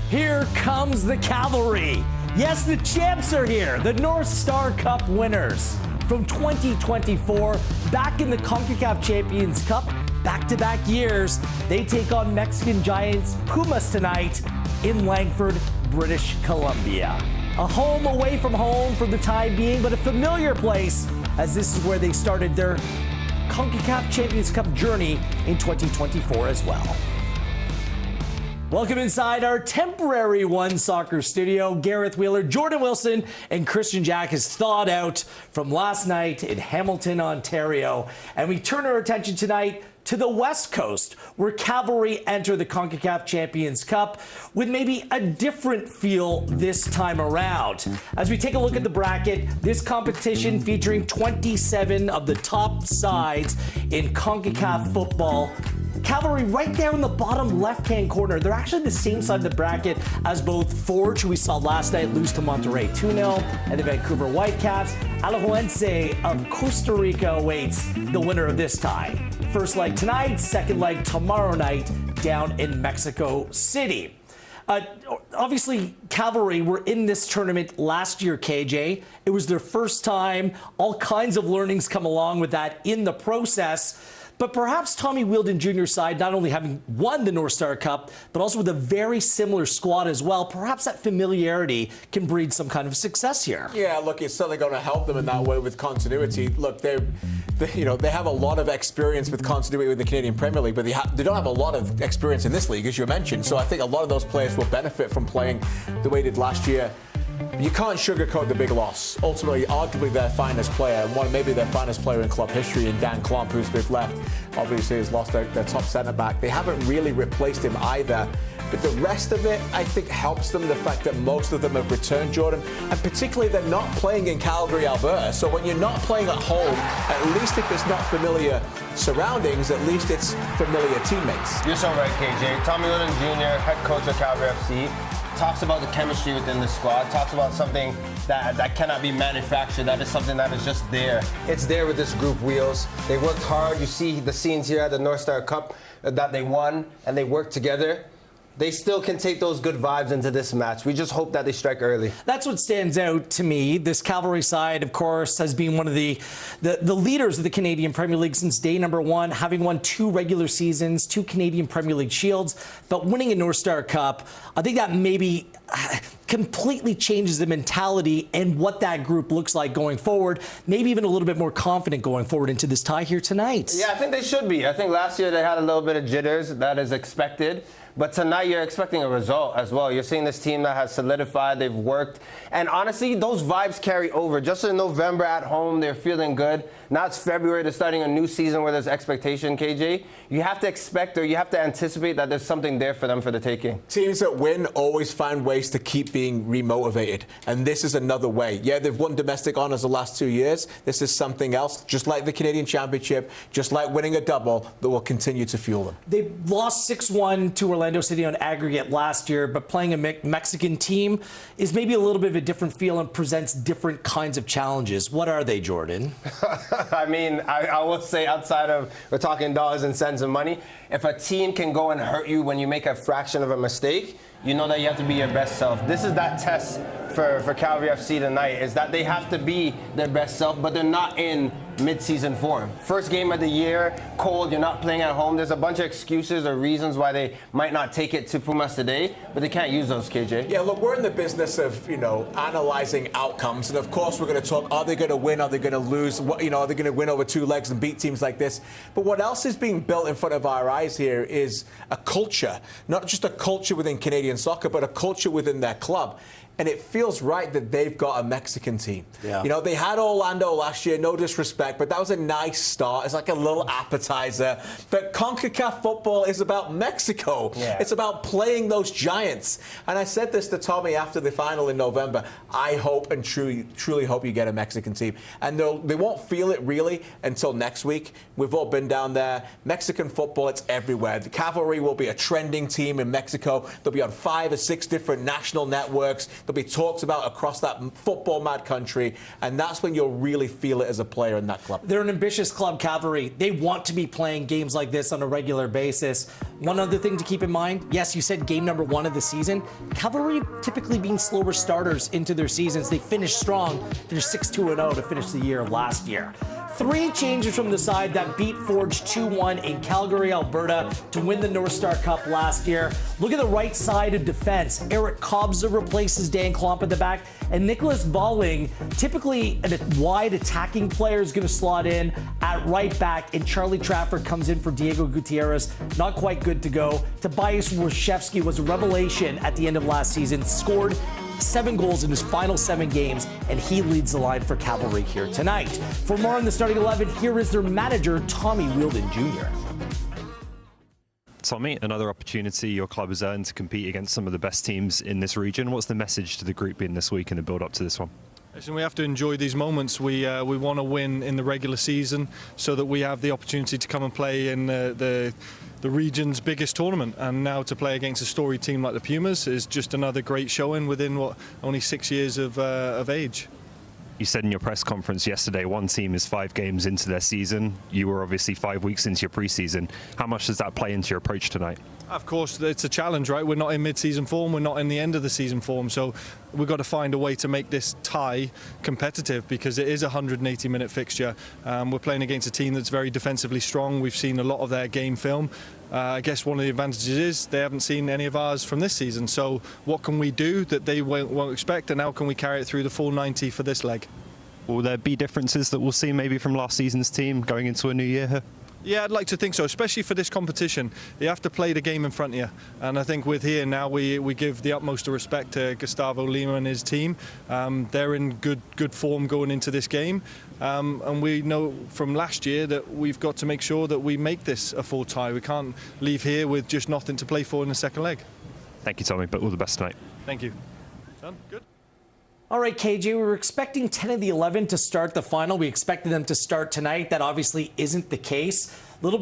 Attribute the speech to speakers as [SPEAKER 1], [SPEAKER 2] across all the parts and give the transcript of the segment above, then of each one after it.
[SPEAKER 1] Here comes the Cavalry. Yes, the champs are here, the North Star Cup winners. From 2024, back in the Concacaf Champions Cup, back-to-back years, they take on Mexican giants Pumas tonight in Langford, British Columbia. A home away from home for the time being, but a familiar place, as this is where they started their Concacaf Champions Cup journey in 2024 as well. Welcome inside our temporary One Soccer studio. Gareth Wheeler, Jordan Wilson, and Christian Jack has thawed out from last night in Hamilton, Ontario. And we turn our attention tonight to the West Coast, where Cavalry enter the Concacaf Champions Cup with maybe a different feel this time around. As we take a look at the bracket, this competition featuring 27 of the top sides in Concacaf football. Cavalry right there in the bottom left-hand corner. They're actually the same side of the bracket as both Forge, who we saw last night lose to Monterrey 2-0, and the Vancouver Whitecaps. Alajuelense of Costa Rica awaits the winner of this tie. First leg tonight, second leg tomorrow night down in Mexico City. Obviously, Cavalry were in this tournament last year, KJ. It was their first time. All kinds of learnings come along with that in the process. But perhaps Tommy Wheeldon Jr.'s side, not only having won the North Star Cup, but also with a very similar squad as well, perhaps that familiarity can breed some kind of success here.
[SPEAKER 2] Yeah, look, it's certainly going to help them in that way with continuity. Look, they have a lot of experience with continuity with the Canadian Premier League, but they don't have a lot of experience in this league, as you mentioned. So I think a lot of those players will benefit from playing the way they did last year. You can't sugarcoat the big loss. Ultimately, arguably their finest player, and maybe their finest player in club history, in Dan Klomp, who's been left, obviously has lost their top centre-back. They haven't really replaced him either. But the rest of it, I think, helps them, the fact that most of them have returned, Jordan. And particularly, they're not playing in Calgary, Alberta. So when you're not playing at home, at least if it's not familiar surroundings, at least it's familiar teammates.
[SPEAKER 3] You're so right, KJ. Tommy Wheeldon Jr., head coach of Calgary FC, talks about the chemistry within the squad, talks about something that cannot be manufactured. That is something that is just there. It's there with this group, Wheels. They worked hard. You see the scenes here at the North Star Cup that they won, and they worked together. They still can take those good vibes into this match. We just hope that they strike early.
[SPEAKER 1] That's what stands out to me. This Cavalry side, of course, has been one of the leaders of the Canadian Premier League since day number one, having won 2 regular seasons, 2 Canadian Premier League Shields, but winning a North Star Cup. I think that maybe completely changes the mentality and what that group looks like going forward, maybe even a little bit more confident going forward into this tie here tonight.
[SPEAKER 3] Yeah, I think they should be. I think last year they had a little bit of jitters. That is expected. But tonight you're expecting a result as well. You're seeing this team that has solidified, they've worked. And honestly, those vibes carry over. Just in November at home, they're feeling good. Now it's February, they're starting a new season where there's expectation, KJ. You have to expect, or you have to anticipate that there's something there for them for the taking.
[SPEAKER 2] Teams that win always find ways to keep being remotivated. And this is another way. Yeah, they've won domestic honours the last 2 years. This is something else, just like the Canadian Championship, just like winning a double, that will continue to fuel them.
[SPEAKER 1] They lost 6-1 to Orlando City on aggregate last year, but playing a Mexican team is maybe a little bit of a different feel and presents different kinds of challenges. What are they, Jordan?
[SPEAKER 3] I mean, I will say, outside of, we're talking dollars and cents and money, if a team can go and hurt you when you make a fraction of a mistake, you know that you have to be your best self. This is that test for Cavalry FC tonight, is that they have to be their best self, but they're not in mid-season form. First game of the year, cold, you're not playing at home. There's a bunch of excuses or reasons why they might not take it to Pumas today, but they can't use those, KJ.
[SPEAKER 2] Yeah, look, we're in the business of, analyzing outcomes. And of course, we're going to talk, are they going to win? Are they going to lose? Are they going to win over 2 legs and beat teams like this? But what else is being built in front of our eyes here is a culture, not just a culture within Canadian soccer, but a culture within their club. And it feels right that they've got a Mexican team. Yeah. They had Orlando last year, no disrespect, but that was a nice start. It's like a little appetizer. But CONCACAF football is about Mexico. Yeah. It's about playing those giants. And I said this to Tommy after the final in November. I hope and truly hope you get a Mexican team. And they won't feel it really until next week. We've all been down there. Mexican football, it's everywhere. The Cavalry will be a trending team in Mexico. They'll be on 5 or 6 different national networks. They'll be talked about across that football-mad country, and that's when you'll really feel it as a player in that club.
[SPEAKER 1] They're an ambitious club, Cavalry. They want to be playing games like this on a regular basis. One other thing to keep in mind, yes, you said game number 1 of the season. Cavalry typically being slower starters into their seasons. They finished strong. They're 6-2-0 to finish the year last year. 3 changes from the side that beat Forge 2-1 in Calgary, Alberta to win the North Star Cup last year. Look at the right side of defense. Eric Kobza replaces Dan Klomp at the back, and Nicholas Balling, typically a wide attacking player, is going to slot in at right back, and Charlie Trafford comes in for Diego Gutierrez. Not quite good to go. Tobias Warshevsky was a revelation at the end of last season, scored 7 goals in his final 7 games, and he leads the line for Cavalry here tonight. For more on the starting 11, here is their manager, Tommy Wheeldon Jr.
[SPEAKER 4] Tommy, another opportunity your club has earned to compete against some of the best teams in this region. What's the message to the group in this week in the build-up to this one?
[SPEAKER 5] Listen, we have to enjoy these moments. We want to win in the regular season so that we have the opportunity to come and play in the region's biggest tournament, and now to play against a storied team like the Pumas is just another great showing within only 6 years of age.
[SPEAKER 4] You said in your press conference yesterday one team is 5 games into their season. You were obviously 5 weeks into your preseason. How much does that play into your approach tonight?
[SPEAKER 5] Of course, it's a challenge, right? We're not in mid-season form, we're not in the end of the season form, so we've got to find a way to make this tie competitive, because it is a 180-minute fixture. We're playing against a team that's very defensively strong. We've seen a lot of their game film. I guess one of the advantages is they haven't seen any of ours from this season, so what can we do that they won't expect, and how can we carry it through the full 90 for this leg?
[SPEAKER 4] Will there be differences that we'll see maybe from last season's team going into a new year here?
[SPEAKER 5] Yeah, I'd like to think so, especially for this competition. You have to play the game in front of you. And I think with here now, we give the utmost of respect to Gustavo Lima and his team. They're in good form going into this game. And we know from last year that we've got to make sure that we make this a full tie. We can't leave here with just nothing to play for in the second leg.
[SPEAKER 4] Thank you, Tommy, but all the best tonight.
[SPEAKER 5] Thank you. Done? Good.
[SPEAKER 1] All right, KJ, we were expecting 10 of the 11 to start the final. We expected them to start tonight. That obviously isn't the case. Little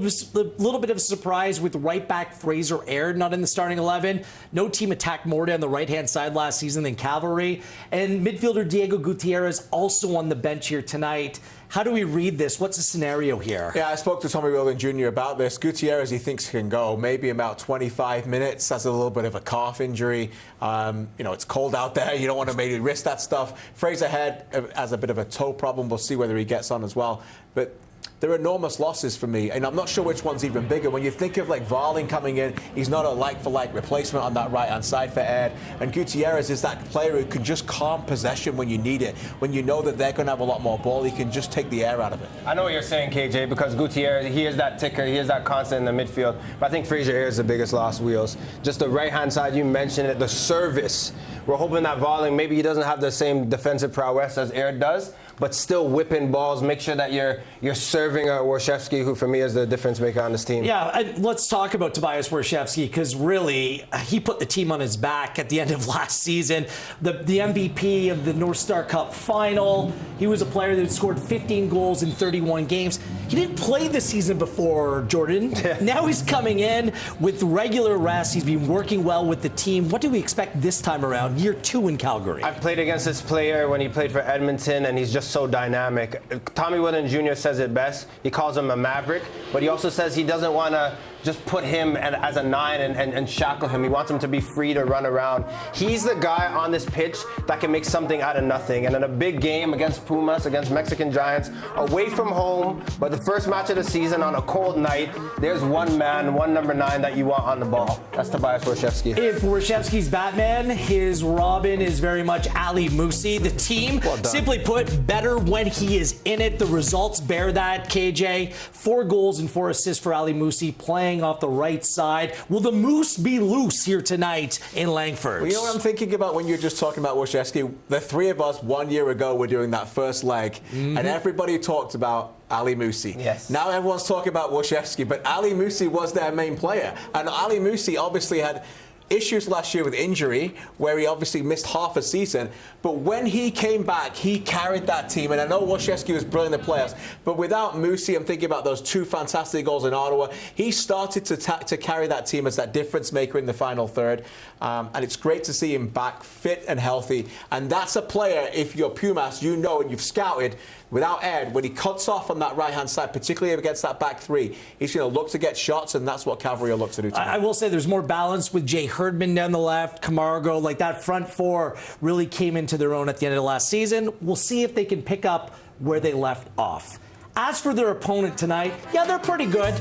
[SPEAKER 1] bit of a surprise with right back Fraser Aird not in the starting 11. No team attacked more on the right-hand side last season than Cavalry. And midfielder Diego Gutierrez also on the bench here tonight. How do we read this? What's the scenario here?
[SPEAKER 2] Yeah, I spoke to Tommy Wheeldon Jr. about this. Gutierrez, he thinks can go maybe about 25 minutes. Has a little bit of a calf injury. It's cold out there. You don't want to maybe risk that stuff. Fraser Aird has a bit of a toe problem. We'll see whether he gets on as well. But they're enormous losses for me, and I'm not sure which one's even bigger. When you think of like Varling coming in, he's not a like-for-like replacement on that right-hand side for Aird, and Gutierrez is that player who can just calm possession when you need it. When you know that they're going to have a lot more ball, he can just take the air out of it.
[SPEAKER 3] I know what you're saying, KJ, because Gutierrez, he is that ticker, he is that constant in the midfield, but I think Fraser Aird is the biggest loss, Wheels. Just the right-hand side, you mentioned it, the service. We're hoping that Varling, maybe he doesn't have the same defensive prowess as Aird does, but still whipping balls, make sure that you're serving Warshevsky, who for me is the difference maker on this team.
[SPEAKER 1] Yeah, let's talk about Tobias Warshevsky, because really, he put the team on his back at the end of last season. The MVP of the North Star Cup final. He was a player that scored 15 goals in 31 games. He didn't play this season before, Jordan. Now he's coming in with regular rest. He's been working well with the team. What do we expect this time around, year 2 in Calgary?
[SPEAKER 3] I've played against this player when he played for Edmonton, and he's just so dynamic. Tommy Wheeldon Jr. says it best. He calls him a maverick, but he also says he doesn't want to just put him as a 9 and shackle him. He wants him to be free to run around. He's the guy on this pitch that can make something out of nothing. And in a big game against Pumas, against Mexican Giants, away from home, but the first match of the season on a cold night, there's one man, one number 9 that you want on the ball. That's Tobias Warshevsky.
[SPEAKER 1] If Warshevsky's Batman, his Robin is very much Ali Musi. The team, simply put, better when he is in it. The results bear that, KJ. 4 goals and 4 assists for Ali Musi, playing off the right side. Will the Moose be loose here tonight in Langford?
[SPEAKER 2] Well, you know what I'm thinking about when you're just talking about Warshevsky? The 3 of us 1 year ago were doing that first leg, and everybody talked about Ali Musi.
[SPEAKER 3] Yes.
[SPEAKER 2] Now everyone's talking about Warshevsky, but Ali Musi was their main player. And Ali Musi obviously had issues last year with injury, where he obviously missed half a season. But when he came back, he carried that team. And I know Wojciechowski was brilliant in the playoffs, but without Musi, I'm thinking about those 2 fantastic goals in Ottawa. He started to carry that team as that difference maker in the final third. And it's great to see him back fit and healthy. And that's a player, if you're Pumas, you know and you've scouted, without Ed, when he cuts off on that right-hand side, particularly against that back three, he's going to look to get shots, and that's what Cavalry will look to do tonight.
[SPEAKER 1] I will say there's more balance with Jay Herdman down the left, Camargo. Like, that front four really came into their own at the end of the last season. We'll see if they can pick up where they left off. As for their opponent tonight, yeah, they're pretty good.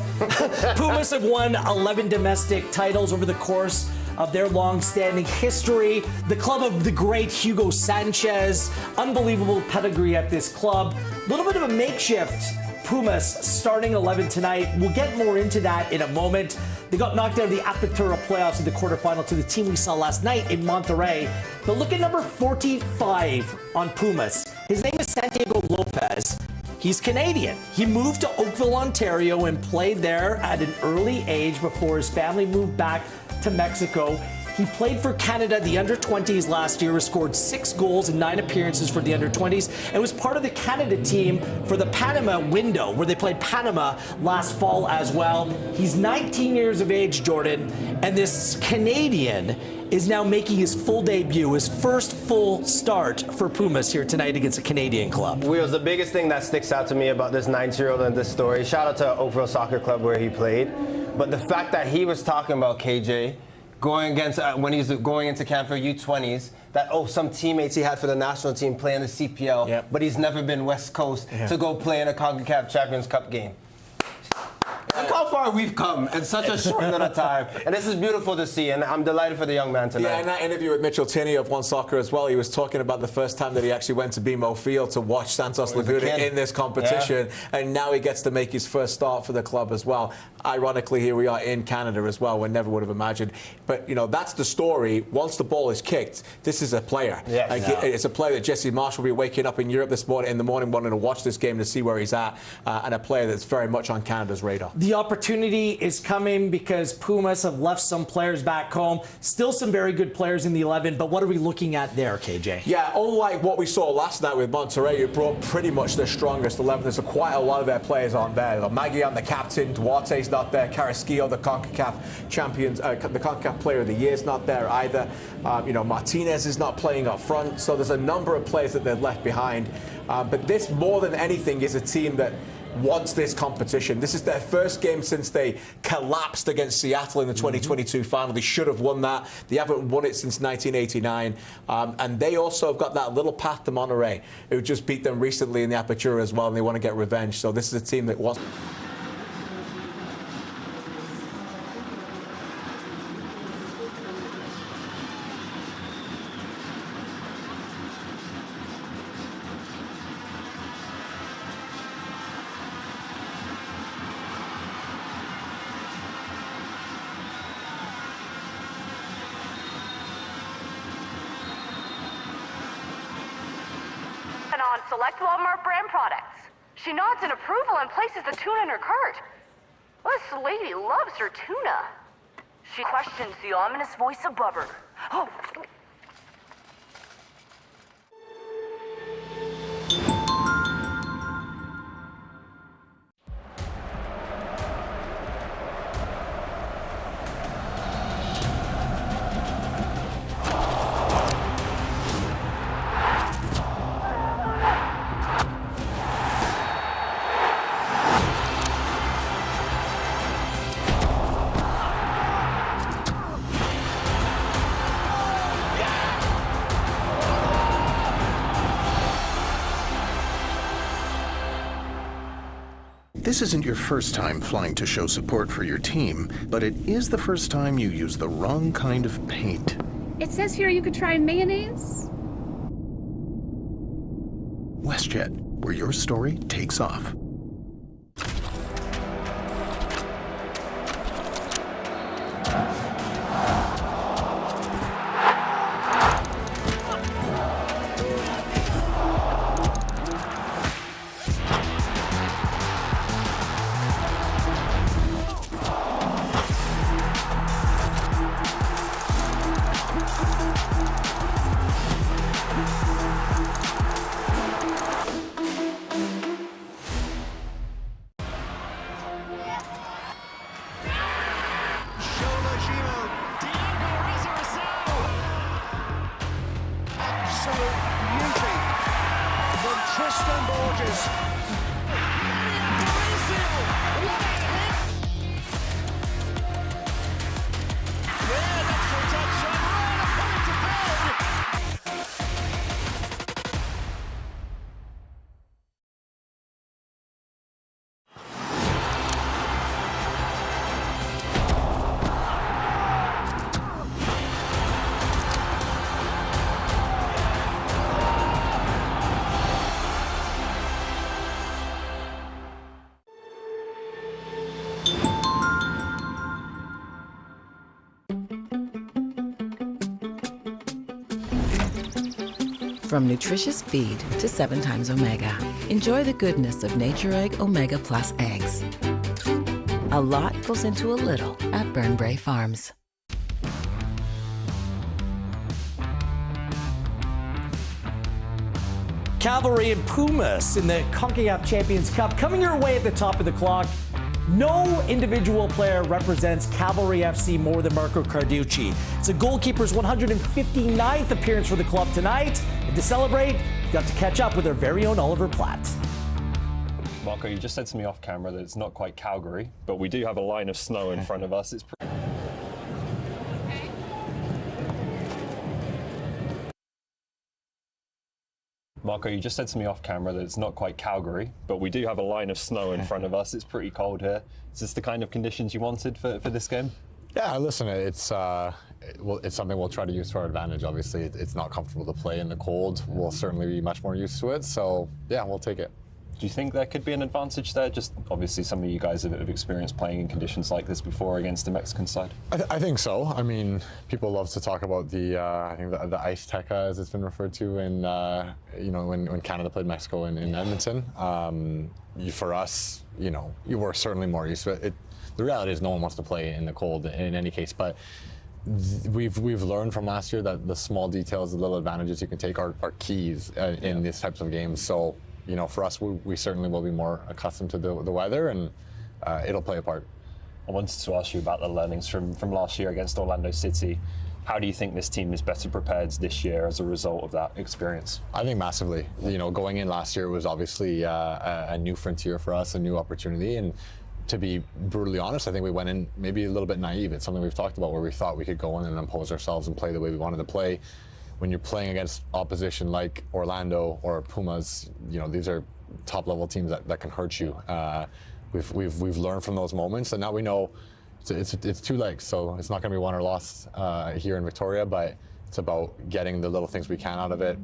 [SPEAKER 1] Pumas have won 11 domestic titles over the course of their long-standing history. The club of the great Hugo Sanchez, unbelievable pedigree at this club. A little bit of a makeshift Pumas starting 11 tonight. We'll get more into that in a moment. They got knocked out of the Apertura playoffs in the quarterfinal to the team we saw last night in Monterrey. But look at number 45 on Pumas. His name is Santiago Lopez. He's Canadian. He moved to Oakville, Ontario, and played there at an early age before his family moved back to Mexico. He played for Canada, the under-20s last year, scored 6 goals in 9 appearances for the under-20s, and was part of the Canada team for the Panama window, where they played Panama last fall as well. He's 19 years of age, Jordan, and this Canadian is now making his full debut, his first full start for Pumas here tonight against a Canadian club.
[SPEAKER 3] Wheels, the biggest thing that sticks out to me about this 19-year-old and this story, shout out to Oakville Soccer Club where he played, but the fact that he was talking about KJ going against, when he's going into camp for U20s, that, some teammates he had for the national team play in the CPL, but he's never been West Coast to go play in a Concacaf Champions Cup game. Look how far we've come in such a short little time. And this is beautiful to see, and I'm delighted for the young man tonight.
[SPEAKER 2] Yeah, in that interview with Mitchell Tierney of One Soccer as well, he was talking about the first time that he actually went to BMO Field to watch Santos Laguna in this competition, and now he gets to make his first start for the club as well. Ironically, here we are in Canada as well. We never would have imagined. But, that's the story. Once the ball is kicked, this is a player. It's a player that Jesse Marsh will be waking up in Europe this morning, wanting to watch this game to see where he's at, and a player that's very much on Canada's radar.
[SPEAKER 1] The opportunity is coming because Pumas have left some players back home. Still some very good players in the 11, but what are we looking at there, KJ?
[SPEAKER 2] Yeah, unlike what we saw last night with Monterrey, who brought pretty much their strongest 11. There's quite a lot of their players aren't there. Maguian, the captain, Duarte's not there. Carrasquillo, the Concacaf champions, the Concacaf player of the year, is not there either. Martinez is not playing up front. So there's a number of players that they've left behind. But this, more than anything, is a team that wants this competition. This is their first game since they collapsed against Seattle in the 2022 final. They should have won that. They haven't won it since 1989. And they also have got that little path to Monterrey, who just beat them recently in the Apertura as well, and they want to get revenge. So this is a team that wants...
[SPEAKER 6] on select Walmart brand products. She nods in approval and places the tuna in her cart. This lady loves her tuna. She questions the ominous voice above her. Oh.
[SPEAKER 7] This isn't your first time flying to show support for your team, but it is the first time you use the wrong kind of paint.
[SPEAKER 8] It says here you could try mayonnaise.
[SPEAKER 7] WestJet, where your story takes off.
[SPEAKER 9] Georges.
[SPEAKER 10] From nutritious feed to 7 times omega, enjoy the goodness of Nature Egg Omega Plus eggs. A lot goes into a little at Burnbrae Farms.
[SPEAKER 1] Cavalry and Pumas in the Concacaf Champions Cup coming your way at the top of the clock. No individual player represents Cavalry FC more than Marco Carducci. It's a goalkeeper's 159th appearance for the club tonight. And to celebrate, got to catch up with our very own Oliver Platt.
[SPEAKER 4] Marco, you just said to me off camera that it's not quite Calgary, but we do have a line of snow in front of us. It's Marco, you just said to me off camera that it's not quite Calgary, but we do have a line of snow in front of us. It's pretty cold here. Is this the kind of conditions you wanted for this game?
[SPEAKER 11] Yeah, listen, it's something we'll try to use to our advantage. Obviously, it's not comfortable to play in the cold. We'll certainly be much more used to it. So, yeah, we'll take it.
[SPEAKER 4] Do you think there could be an advantage there? Just obviously some of you guys have experienced playing in conditions like this before against the Mexican side.
[SPEAKER 11] I think so. I mean, people love to talk about I think the ice teca, as it's been referred to, in when Canada played Mexico in Edmonton. For us, you were certainly more used to it. The reality is no one wants to play in the cold in any case, but we've learned from last year that the small details, the little advantages you can take are keys in these types of games. So, for us, we certainly will be more accustomed to the weather, and it'll play a part.
[SPEAKER 4] I wanted to ask you about the learnings from last year against Orlando City. How do you think this team is better prepared this year as a result of that experience?
[SPEAKER 11] I think massively. Going in last year was obviously a new frontier for us, a new opportunity, and to be brutally honest, I think we went in maybe a little bit naive. It's something we've talked about where we thought we could go in and impose ourselves and play the way we wanted to play. When you're playing against opposition like Orlando or Pumas, these are top-level teams that can hurt you. We've learned from those moments, and now we know it's 2 legs, so it's not going to be won or lost here in Victoria, but it's about getting the little things we can out of it,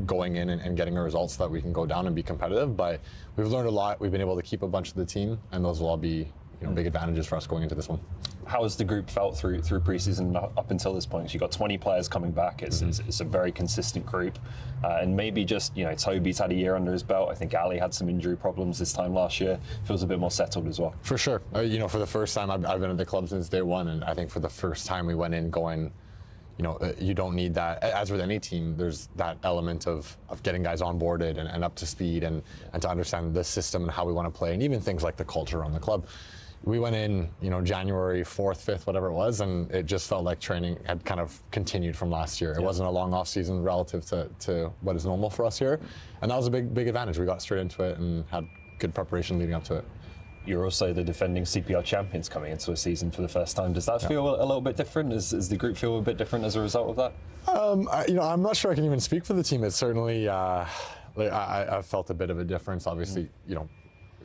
[SPEAKER 11] going in and getting the results so that we can go down and be competitive. But we've learned a lot. We've been able to keep a bunch of the team, and those will all be big advantages for us going into this one.
[SPEAKER 4] How has the group felt through preseason up until this point? So you've got 20 players coming back. It's a very consistent group, and maybe just Toby's had a year under his belt. I think Ali had some injury problems this time last year. Feels a bit more settled as well. For sure.
[SPEAKER 11] For the first time, I've been at the club since day one, and I think for the first time we went in going, you don't need that. As with any team, there's that element of getting guys onboarded and up to speed and to understand the system and how we want to play, and even things like the culture on the club. We went in, January 4th, 5th, whatever it was, and it just felt like training had kind of continued from last year. It wasn't a long off season relative to what is normal for us here, and that was a big advantage. We got straight into it and had good preparation leading up to it.
[SPEAKER 4] You're also the defending CPL champions coming into a season for the first time. Does that feel a little bit different? Does the group feel a bit different as a result of that?
[SPEAKER 11] I'm not sure I can even speak for the team. It's certainly, I felt a bit of a difference. Obviously,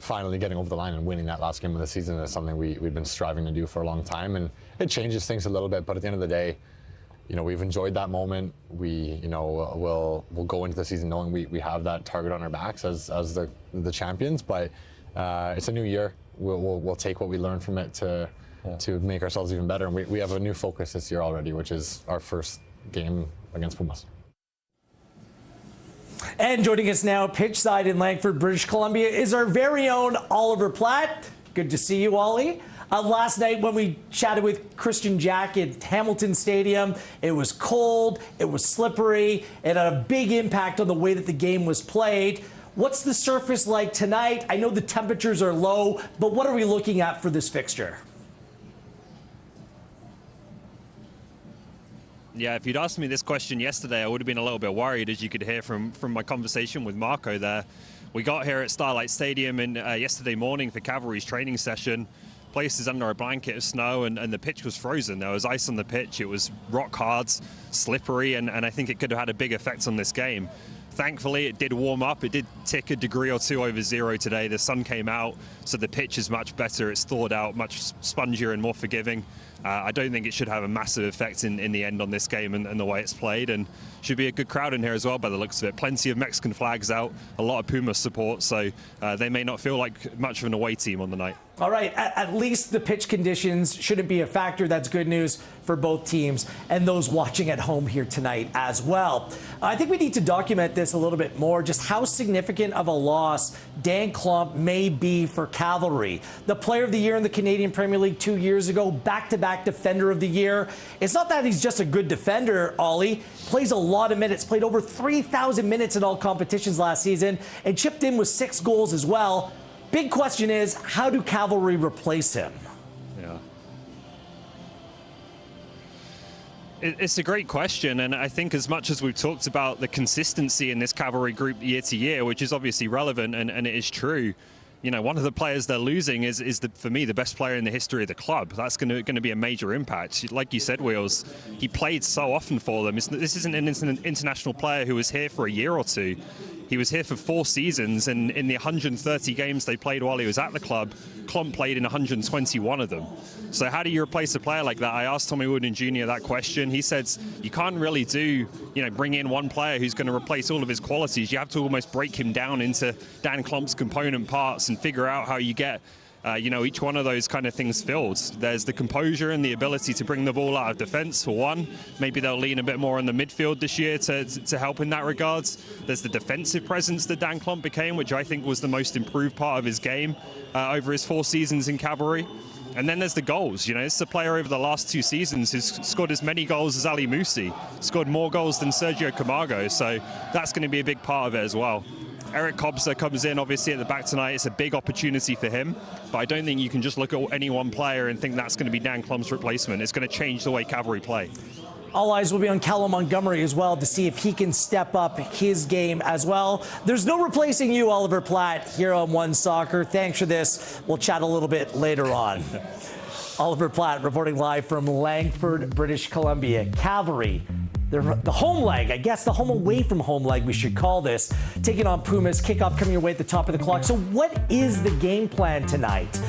[SPEAKER 11] finally getting over the line and winning that last game of the season is something we've been striving to do for a long time, and it changes things a little bit, but at the end of the day, we've enjoyed that moment. We'll go into the season knowing we have that target on our backs as the champions, but it's a new year. We'll take what we learned from it to make ourselves even better, and we have a new focus this year already, which is our first game against Pumas.
[SPEAKER 1] And joining us now, pitchside in Langford, British Columbia, is our very own Oliver Platt. Good to see you, Ollie. Last night when we chatted with Christian Jack at Hamilton Stadium, it was cold, it was slippery, it had a big impact on the way that the game was played. What's the surface like tonight? I know the temperatures are low, but what are we looking at for this fixture?
[SPEAKER 4] Yeah, if you'd asked me this question yesterday, I would have been a little bit worried, as you could hear from my conversation with Marco there. We got here at Starlight Stadium yesterday morning for Cavalry's training session. Place is under a blanket of snow, and the pitch was frozen. There was ice on the pitch. It was rock hard, slippery, and I think it could have had a big effect on this game. Thankfully, it did warm up. It did tick a degree or two over zero today. The sun came out, so the pitch is much better. It's thawed out, much spongier and more forgiving. I don't think it should have a massive effect in the end on this game and the way it's played, and should be a good crowd in here as well by the looks of it. Plenty of Mexican flags out, a lot of Pumas support, so they may not feel like much of an away team on the night.
[SPEAKER 1] All right, at least the pitch conditions shouldn't be a factor. That's good news for both teams and those watching at home here tonight as well. I think we need to document this a little bit more, just how significant of a loss Dan Klump may be for Cavalry. The Player of the Year in the Canadian Premier League 2 years ago, back-to-back Defender of the Year. It's not that he's just a good defender, Ollie. Plays a lot of minutes, played over 3,000 minutes in all competitions last season, and chipped in with 6 goals as well. Big question is, how do Cavalry replace him?
[SPEAKER 4] Yeah. It's a great question, and I think as much as we've talked about the consistency in this Cavalry group year to year, which is obviously relevant and it is true, you know, one of the players they're losing is for me, the best player in the history of the club. That's going to be a major impact. Like you said, Wheels, he played so often for them. This isn't an international player who was here for a year or two. He was here for 4 seasons, and in the 130 games they played while he was at the club, Klump played in 121 of them. So how do you replace a player like that? I asked Tommy Wheeldon Jr. that question. He said you can't really bring in one player who's going to replace all of his qualities. You have to almost break him down into Dan Klump's component parts and figure out how you get each one of those kind of things filled. There's the composure and the ability to bring the ball out of defense, for one. Maybe they'll lean a bit more on the midfield this year to help in that regards. There's the defensive presence that Dan Klump became, which I think was the most improved part of his game over his 4 seasons in Cavalry. And then there's the goals. You know, it's a player over the last 2 seasons who's scored as many goals as Ali Musi, scored more goals than Sergio Camargo. So that's going to be a big part of it as well. Eric Kobza comes in, obviously, at the back tonight. It's a big opportunity for him, but I don't think you can just look at any one player and think that's going to be Dan Klump's replacement. It's going to change the way Cavalry play.
[SPEAKER 1] All eyes will be on Callum Montgomery as well to see if he can step up his game as well. There's no replacing you, Oliver Platt, here on One Soccer. Thanks for this. We'll chat a little bit later on. Oliver Platt reporting live from Langford, British Columbia. Cavalry, the home leg, I guess the home away from home leg we should call this, taking on Pumas. Kickoff coming your way at the top of the clock. So what is the game plan tonight?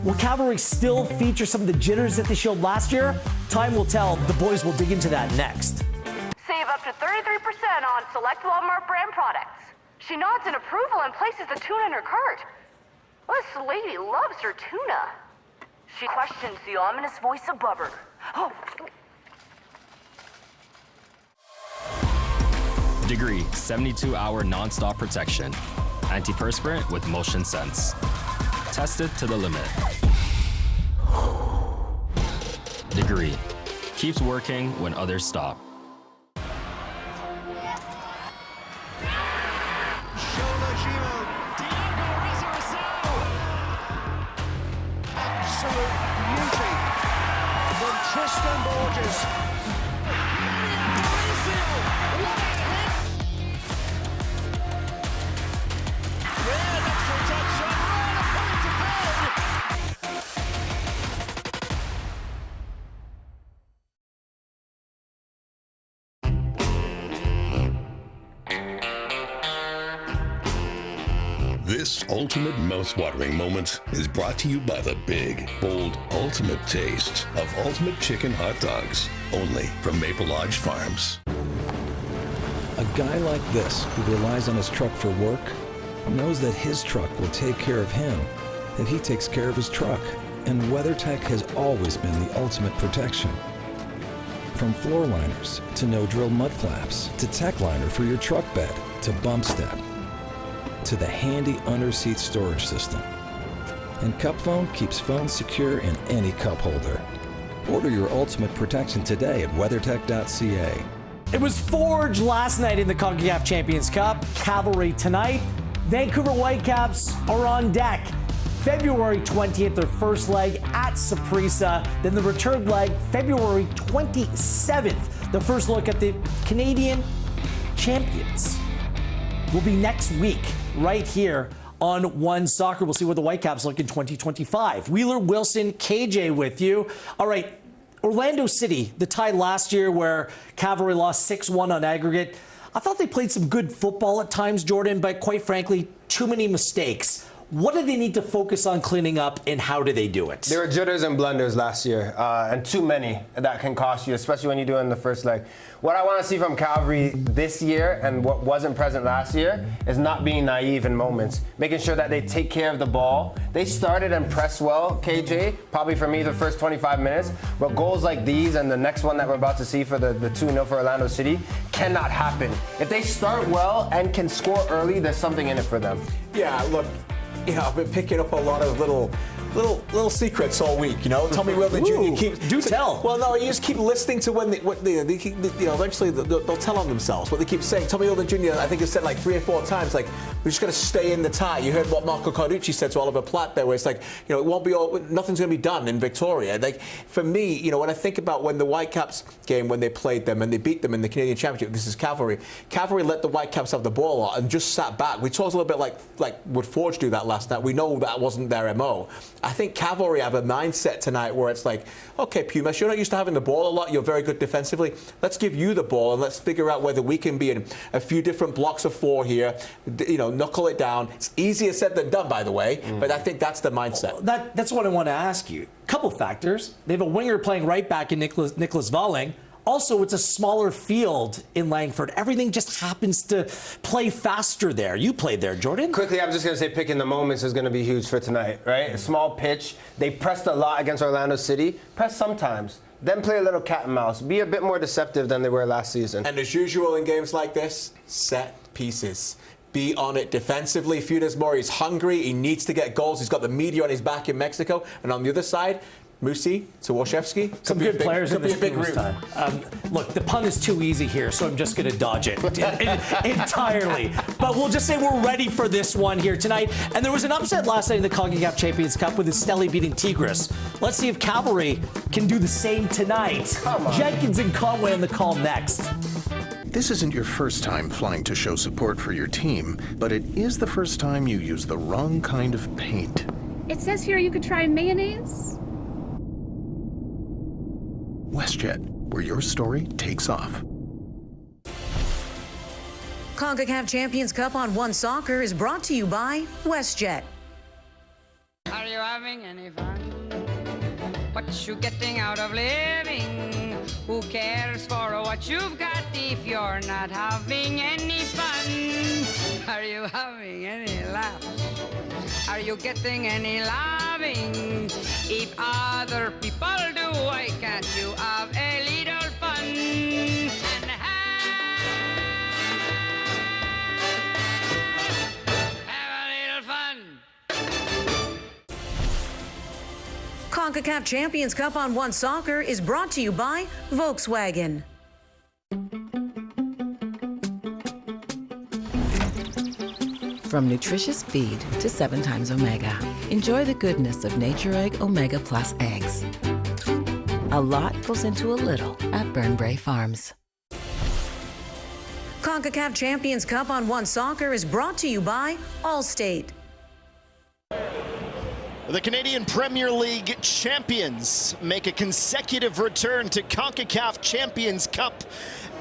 [SPEAKER 1] Will Cavalry still feature some of the jitters that they showed last year? Time will tell. The boys will dig into that next.
[SPEAKER 6] Save up to 33% on select Walmart brand products. She nods in approval and places the tuna in her cart. This lady loves her tuna. She questions the ominous voice above her. Oh.
[SPEAKER 9] Degree 72-hour non-stop protection. Antiperspirant with motion sense. Tested to the limit. Degree keeps working when others stop.
[SPEAKER 12] Absolute beauty from Tristan Borges.
[SPEAKER 13] This ultimate mouth-watering moment is brought to you by the big, bold, ultimate taste of Ultimate Chicken Hot Dogs, only from Maple Lodge Farms.
[SPEAKER 14] A guy like this, who relies on his truck for work, knows that his truck will take care of him if he takes care of his truck. And WeatherTech has always been the ultimate protection. From floor liners to no-drill mud flaps to tech liner for your truck bed to bump step to the handy under-seat storage system. And Cup Phone keeps phones secure in any cup holder. Order your ultimate protection today at weathertech.ca.
[SPEAKER 1] It was forged last night in the Concacaf Champions Cup. Cavalry tonight. Vancouver Whitecaps are on deck. February 20th, their first leg at Saprissa. Then the return leg, February 27th. The first look at the Canadian champions will be next week. right here on One Soccer. We'll see where the Whitecaps look in 2025. Wheeler, Wilson, KJ with you. All right, Orlando City, the tie last year where Cavalry lost 6-1 on aggregate. I thought they played some good football at times, Jordan, but quite frankly, too many mistakes. What do they need to focus on cleaning up, and how do they do it?
[SPEAKER 3] There were jitters and blunders last year, and too many that can cost you, especially when you do it in the first leg. What I want to see from Cavalry this year, and what wasn't present last year, is not being naive in moments, making sure that they take care of the ball. They started and pressed well, KJ, probably for me the first 25 minutes, but goals like these and the next one that we're about to see for the 2-0 for Orlando City cannot happen. If they start well and can score early, there's something in it for them.
[SPEAKER 2] Yeah, look, I've been picking up a lot of little secrets all week. Tommy Wheeldon Jr. keeps
[SPEAKER 1] do tell.
[SPEAKER 2] Well, no, you just keep listening to eventually they'll tell on themselves what they keep saying. Tommy Wheeldon Jr. I think has said like 3 or 4 times, like, we're just going to stay in the tie. You heard what Marco Carducci said to Oliver Platt there, where it's like, it won't be all, nothing's going to be done in Victoria. Like, for me, when I think about when the Whitecaps game, when they played them and they beat them in the Canadian Championship, this is Cavalry. Cavalry let the Whitecaps have the ball a lot and just sat back. We talked a little bit like would Forge do that last night. We know that wasn't their MO. I think Cavalry have a mindset tonight where it's like, okay, Pumas, you're not used to having the ball a lot. You're very good defensively. Let's give you the ball and let's figure out whether we can be in a few different blocks of 4 here. Knuckle it down. It's easier said than done, by the way, but I think that's the mindset.
[SPEAKER 1] That's what I want to ask you. Couple factors. They have a winger playing right back in Nicholas Valling. Also, it's a smaller field in Langford. Everything just happens to play faster there. You played there, Jordan.
[SPEAKER 3] Quickly, I'm just going to say picking the moments is going to be huge for tonight, right? A small pitch. They pressed a lot against Orlando City. Press sometimes. Then play a little cat and mouse. Be a bit more deceptive than they were last season.
[SPEAKER 2] And as usual in games like this, set pieces. Be on it defensively. Funes Mori's hungry. He needs to get goals. He's got the media on his back in Mexico. And on the other side, Musi, Tawashevsky.
[SPEAKER 1] Some good players in this big time. Look, the pun is too easy here, so I'm just going to dodge it entirely. But we'll just say we're ready for this one here tonight. And there was an upset last night in the Concacaf Champions Cup with Esteli beating Tigres. Let's see if Cavalry can do the same tonight. Jenkins and Conway on the call next.
[SPEAKER 7] This isn't your first time flying to show support for your team, but it is the first time you use the wrong kind of paint.
[SPEAKER 8] It says here you could try mayonnaise.
[SPEAKER 7] WestJet, where your story takes off.
[SPEAKER 15] Concacaf Champions Cup on One Soccer is brought to you by WestJet.
[SPEAKER 16] Are you having any fun? What you getting out of living? Who cares for what you've got if you're not having any fun? Are you having any laughs? Are you getting any loving? If other people do, why can't you have a little fun? And have a little fun.
[SPEAKER 15] Concacaf Champions Cup on One Soccer is brought to you by Volkswagen.
[SPEAKER 10] From nutritious feed to 7 times omega. Enjoy the goodness of Nature Egg Omega Plus eggs. A lot goes into a little at Burnbrae Farms.
[SPEAKER 15] Concacaf Champions Cup on One Soccer is brought to you by Allstate.
[SPEAKER 17] The Canadian Premier League champions make a consecutive return to Concacaf Champions Cup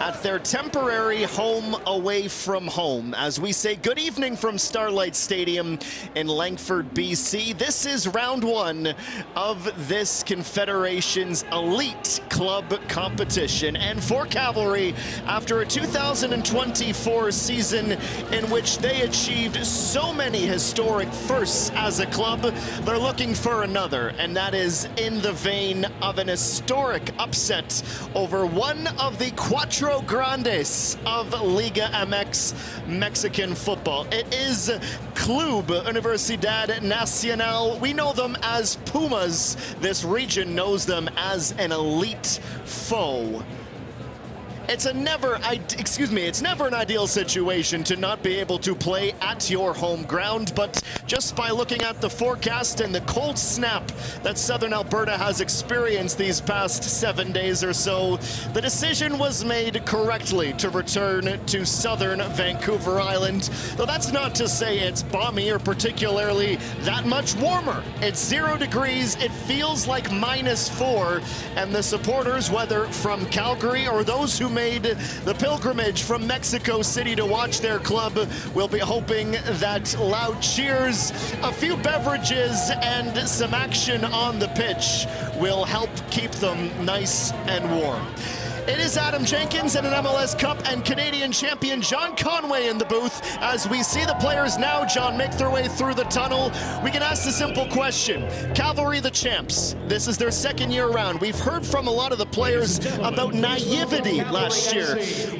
[SPEAKER 17] at their temporary home away from home. As we say good evening from Starlight Stadium in Langford, BC. This is round 1 of this Confederation's elite club competition. And for Cavalry, after a 2024 season in which they achieved so many historic firsts as a club, they're looking for another, and that is in the vein of an historic upset over one of the Cuatro Grandes of Liga MX Mexican football. It is Club Universidad Nacional. We know them as Pumas. This region knows them as an elite foe. It's never an ideal situation to not be able to play at your home ground, but just by looking at the forecast and the cold snap that Southern Alberta has experienced these past 7 days or so, the decision was made correctly to return to southern Vancouver Island. Though that's not to say it's balmy or particularly that much warmer. It's 0 degrees, it feels like -4, and the supporters, whether from Calgary or those who made the pilgrimage from Mexico City to watch their club, will be hoping that loud cheers, a few beverages, and some action on the pitch will help keep them nice and warm. It is Adam Jenkins and an MLS Cup and Canadian champion John Conway in the booth. As we see the players now, John, make their way through the tunnel, we can ask the simple question. Cavalry the champs. This is their second year around. We've heard from a lot of the players about naivety last year.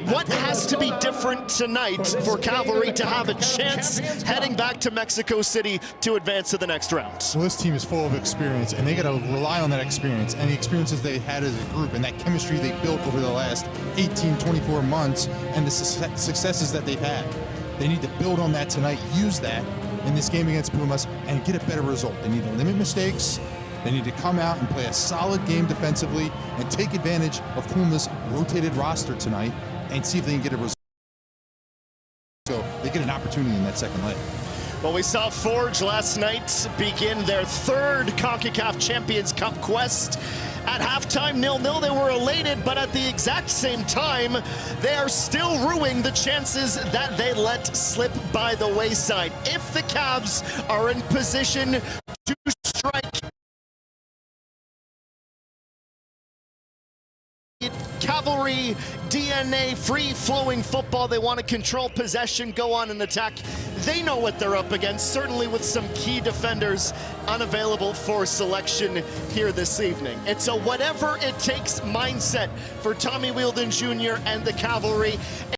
[SPEAKER 17] What has to be different tonight for Cavalry to have a chance heading back to Mexico City to advance to the next round?
[SPEAKER 18] Well, this team is full of experience, and they got to rely on that experience and the experiences they had as a group and that chemistry they built over the last 18, 24 months and the successes that they've had. They need to build on that tonight, use that in this game against Pumas, and get a better result. They need to limit mistakes. They need to come out and play a solid game defensively and take advantage of Pumas' rotated roster tonight and see if they can get a result. So they get an opportunity in that second leg.
[SPEAKER 17] Well, we saw Forge last night begin their third Concacaf Champions Cup quest. At halftime, 0-0, they were elated, but at the exact same time, they are still ruining the chances that they let slip by the wayside. If the Cavs are in position to strike Cavalry DNA, free-flowing football, they want to control possession, go on and attack. They know what they're up against, certainly with some key defenders unavailable for selection here this evening. It's a whatever-it-takes mindset for Tommy Wheeldon Jr. and the Cavalry.